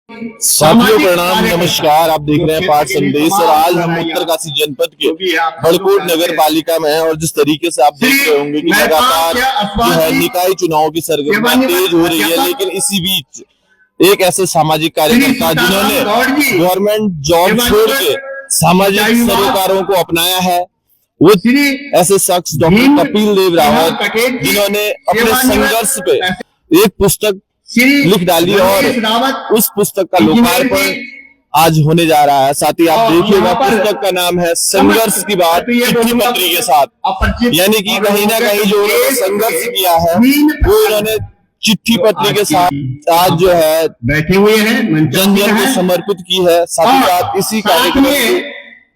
साथियों प्रणाम, नमस्कार। आप देख रहे हैं पाठ संदेश और आज हम उत्तरकाशी जनपद के बड़कोट नगर पालिका में हैं। और जिस तरीके से आप देख रहे होंगे कि लगातार जो है निकाय चुनाव की सरगर्मियां तेज हो रही है, लेकिन इसी बीच एक ऐसे सामाजिक कार्यकर्ता जिन्होंने गवर्नमेंट जॉब छोड़ के सामाजिक सरोकारों को अपनाया है, वो ऐसे शख्स डॉक्टर कपिल देव रावत, जिन्होंने अपने संघर्ष पे एक पुस्तक लिख डाली और उस पुस्तक का लोकार्पण आज होने जा रहा है। साथ ही आप देखिएगा, पुस्तक का नाम है संघर्ष की बात चिट्ठी पत्री के साथ। यानी कि कहीं ना कहीं जो उन्होंने संघर्ष किया है वो उन्होंने चिट्ठी पत्री के साथ आज जो है बैठे हुए हैं, जन जन को समर्पित की है। साथ ही साथ इसी कार्यक्रम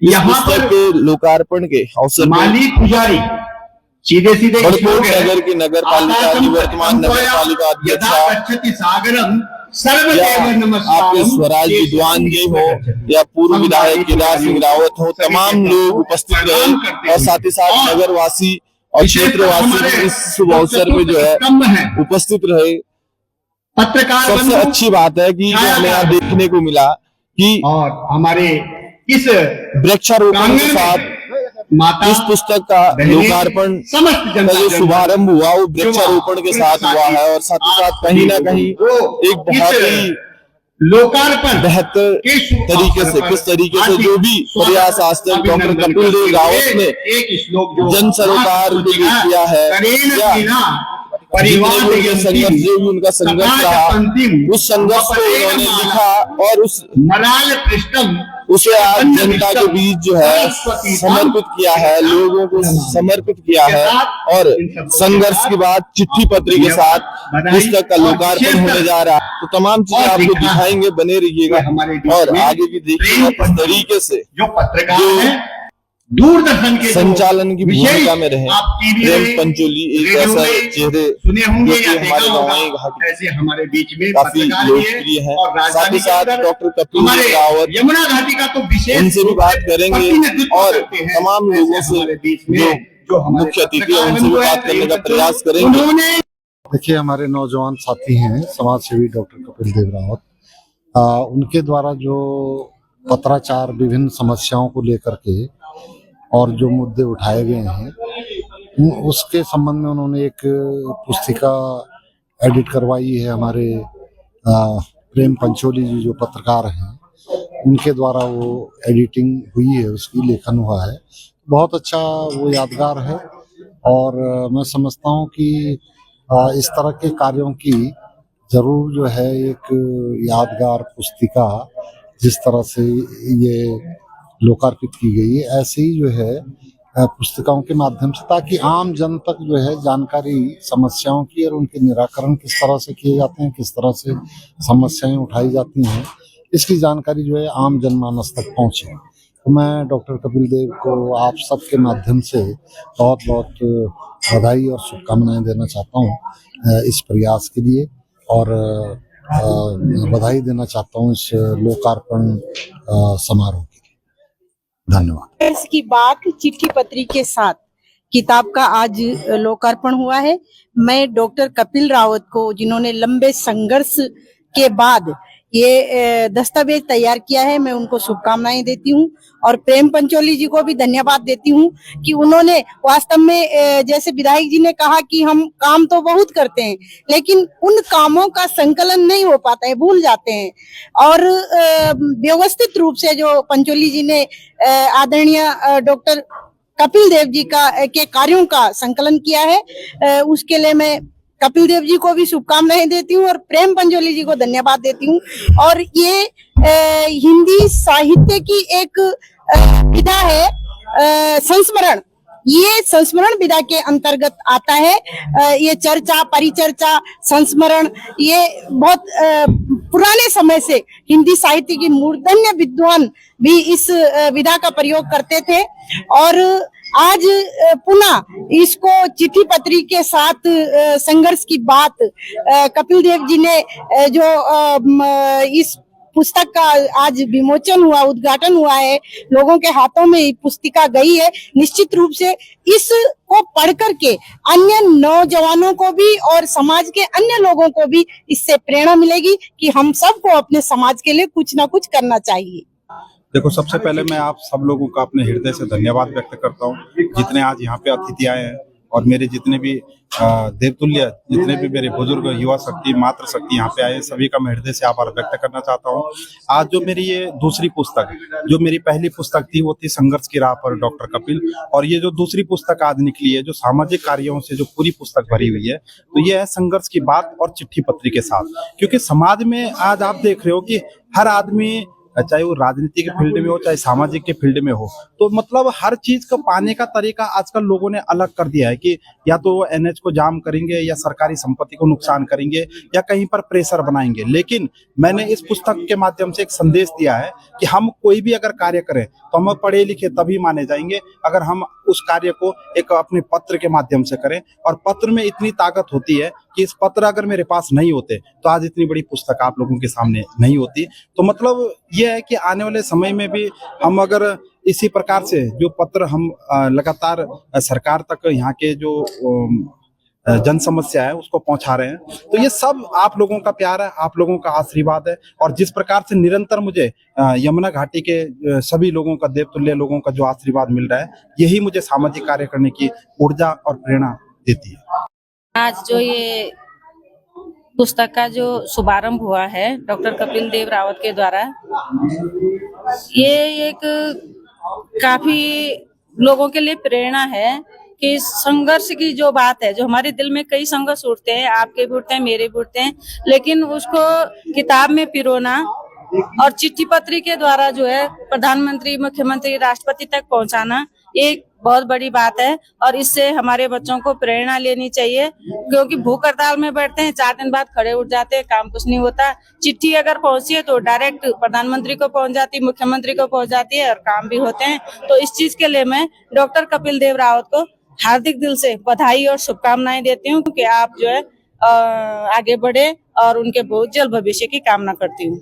इस पुस्तक के लोकार्पण के अवसर माली पुजारी सीधे बड़कोट नगर की नगर पालिका निवर्तमान नगर पालिका अध्यक्ष आपके स्वराज विद्वान जी हो या पूर्व विधायक केदार सिंह रावत हो, तमाम लोग उपस्थित रहे और साथ ही साथ नगर वासी और क्षेत्रवासी इस शुभ अवसर में जो है उपस्थित रहे। पत्रकार सबसे अच्छी बात है कि हमें यहाँ देखने को मिला कि और हमारे इस वृक्षारोपण के साथ इस पुस्तक का लोकार्पण का जो शुभारंभ हुआ वो वृक्षारोपण के साथ हुआ है। और साथ ही साथ कहीं ना कहीं एक बहुत ही लोकार्पण बेहतर तरीके से, किस तरीके से जो भी प्रयास आज तक डॉक्टर कपिल देव रावत ने जन सरोकार के लिए किया है या परिवार संघर्ष जो भी उनका संघर्ष रहा, उस संघर्ष को उन्होंने लिखा और उस मलाल पृष्ठम उसे आज जनता के बीच जो है समर्पित किया है, लोगों को समर्पित किया है। और संघर्ष के बाद चिट्ठी पत्री के साथ पुस्तक का लोकार्पण होने जा रहा है। तो तमाम चीजें आपको दिखाएंगे, बने रहिएगा और आगे भी देखिएगा किस तरीके से जो पत्रकार दूरदर्शन के संचालन की भूमिका में रहे प्रेम पंचोली, एक ऐसा चेहरे जो कि हमारे नवाई घाटी हमारे बीच में काफी लोकप्रिय है। साथ ही साथ डॉक्टर कपिल देव रावत, यमुना घाटी का तो विशेष उनसे भी बात करेंगे और तमाम लोगों से जो मुख्य अतिथि है उनसे भी बात करने का प्रयास करेंगे। देखिए, हमारे नौजवान साथी हैं समाज सेवी डॉक्टर कपिल देव रावत, उनके द्वारा जो पत्राचार विभिन्न समस्याओं को लेकर के और जो मुद्दे उठाए गए हैं उसके संबंध में उन्होंने एक पुस्तिका एडिट करवाई है। हमारे प्रेम पंचोली जी जो पत्रकार हैं उनके द्वारा वो एडिटिंग हुई है, उसकी लेखन हुआ है। बहुत अच्छा वो यादगार है और मैं समझता हूँ कि इस तरह के कार्यों की जरूर जो है एक यादगार पुस्तिका जिस तरह से ये लोकार्पित की गई है, ऐसे ही जो है पुस्तिकाओं के माध्यम से, ताकि आम जन तक जो है जानकारी समस्याओं की और उनके निराकरण किस तरह से किए जाते हैं, किस तरह से समस्याएं उठाई जाती हैं, इसकी जानकारी जो है आम जनमानस तक पहुंचे। तो मैं डॉक्टर कपिल देव को आप सबके माध्यम से बहुत बहुत बधाई और शुभकामनाएं देना चाहता हूं इस प्रयास के लिए और बधाई देना चाहता हूं इस लोकार्पण समारोह। धन्यवाद। की बात चिट्ठी पत्री के साथ किताब का आज लोकार्पण हुआ है। मैं डॉक्टर कपिल रावत को, जिन्होंने लंबे संघर्ष के बाद ये दस्तावेज तैयार किया है, मैं उनको शुभकामनाएं देती हूँ। और प्रेम पंचोली जी को भी धन्यवाद देती हूँ कि उन्होंने वास्तव में, जैसे विधायक जी ने कहा कि हम काम तो बहुत करते हैं लेकिन उन कामों का संकलन नहीं हो पाता है, भूल जाते हैं। और व्यवस्थित रूप से जो पंचोली जी ने आदरणीय डॉक्टर कपिल देव जी के कार्यों का संकलन किया है, उसके लिए मैं कपिल देव जी को भी शुभकामनाएं देती हूँ और प्रेम पंचोली जी को धन्यवाद देती हूँ। और ये हिंदी साहित्य की एक विधा है, संस्मरण। ये संस्मरण विधा के अंतर्गत आता है। ये चर्चा, परिचर्चा, संस्मरण, ये बहुत पुराने समय से हिंदी साहित्य की मूर्धन्य विद्वान भी इस विधा का प्रयोग करते थे। और आज पुनः इसको चिट्ठी पत्री के साथ संघर्ष की बात कपिल देव जी ने जो इस पुस्तक का आज विमोचन हुआ, उद्घाटन हुआ है, लोगों के हाथों में ये पुस्तिका गई है। निश्चित रूप से इसको पढ़ करके अन्य नौजवानों को भी और समाज के अन्य लोगों को भी इससे प्रेरणा मिलेगी कि हम सबको अपने समाज के लिए कुछ ना कुछ करना चाहिए। देखो, सबसे पहले मैं आप सब लोगों का अपने हृदय से धन्यवाद व्यक्त करता हूँ, जितने आज यहाँ पे अतिथि आए हैं और मेरे जितने भी देवतुल्य, जितने भी मेरे बुजुर्ग, युवा शक्ति, मातृ शक्ति यहाँ पे आए, सभी का मैं हृदय से आभार व्यक्त करना चाहता हूँ। आज जो मेरी ये दूसरी पुस्तक, जो मेरी पहली पुस्तक थी वो थी संघर्ष की राह पर डॉक्टर कपिल, और ये जो दूसरी पुस्तक आज निकली है, जो सामाजिक कार्यों से जो पूरी पुस्तक भरी हुई है, तो ये है संघर्ष की बात और चिट्ठी पत्री के साथ। क्योंकि समाज में आज आप देख रहे हो कि हर आदमी, चाहे वो राजनीति के फील्ड में हो, चाहे सामाजिक के फील्ड में हो, तो मतलब हर चीज को पाने का तरीका आजकल लोगों ने अलग कर दिया है कि या तो वो एनएच को जाम करेंगे, या सरकारी संपत्ति को नुकसान करेंगे, या कहीं पर प्रेशर बनाएंगे। लेकिन मैंने इस पुस्तक के माध्यम से एक संदेश दिया है कि हम कोई भी अगर कार्य करें तो हम पढ़े लिखे तभी माने जाएंगे अगर हम उस कार्य को एक अपने पत्र के माध्यम से करें। और पत्र में इतनी ताकत होती है कि इस पत्र अगर मेरे पास नहीं होते तो आज इतनी बड़ी पुस्तक आप लोगों के सामने नहीं होती। तो मतलब ये है कि आने वाले समय में भी हम अगर इसी प्रकार से जो पत्र हम लगातार सरकार तक यहाँ के जो जन समस्या है उसको पहुंचा रहे हैं, तो ये सब आप लोगों का प्यार है, आप लोगों का आशीर्वाद है। और जिस प्रकार से निरंतर मुझे यमुना घाटी के सभी लोगों का, देवतुल्य लोगों का जो आशीर्वाद मिल रहा है, यही मुझे सामाजिक कार्य करने की ऊर्जा और प्रेरणा देती है। आज जो ये पुस्तक का जो शुभारंभ हुआ है डॉक्टर कपिल देव रावत के द्वारा, ये एक काफी लोगों के लिए प्रेरणा है कि संघर्ष की जो बात है, जो हमारे दिल में कई संघर्ष उठते हैं, आपके भी उठते हैं, मेरे भी उठते हैं, लेकिन उसको किताब में पिरोना और चिट्ठी पत्री के द्वारा जो है प्रधानमंत्री, मुख्यमंत्री, राष्ट्रपति तक पहुंचाना, एक बहुत बड़ी बात है। और इससे हमारे बच्चों को प्रेरणा लेनी चाहिए, क्योंकि भूख हड़ताल में बैठते हैं, 4 दिन बाद खड़े उठ जाते हैं, काम कुछ नहीं होता। चिट्ठी अगर पहुंची है तो डायरेक्ट प्रधानमंत्री को पहुंच जाती है, मुख्यमंत्री को पहुंच जाती है और काम भी होते हैं। तो इस चीज के लिए मैं डॉक्टर कपिल देव रावत को हार्दिक दिल से बधाई और शुभकामनाएं देती हूँ कि आप जो है आगे बढ़े, और उनके बहुत जल्द भविष्य की कामना करती हूँ।